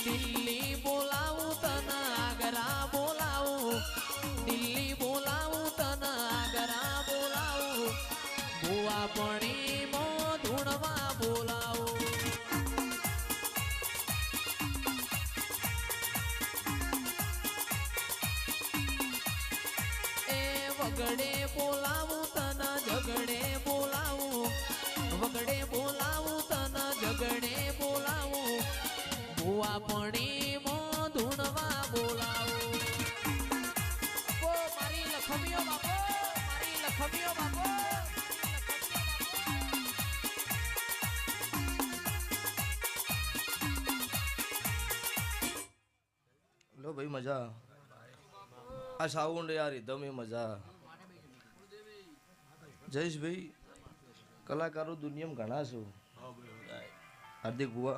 દિલ્હી બોલાવું તને આગ્રા બોલાવું દિલ્હી બોલાવું તને આગ્રા બોલાવું ભુવા પણી મો ધૂણવા બોલાવું એ વગડે બોલાવું તને ઝગડે બોલાવું વગડે બોલાવું તને ઝગડે બોલાવું ભુવા પણી મો ધૂણવા બોલાવું મારી લખમીઓ બાપો મારી લખમીઓ બાપો लो भाई मजा आ साउंड यार रिदम में मजा जयेश भाई कलाकारों दुनिया में घना छो हार्दिक बुआ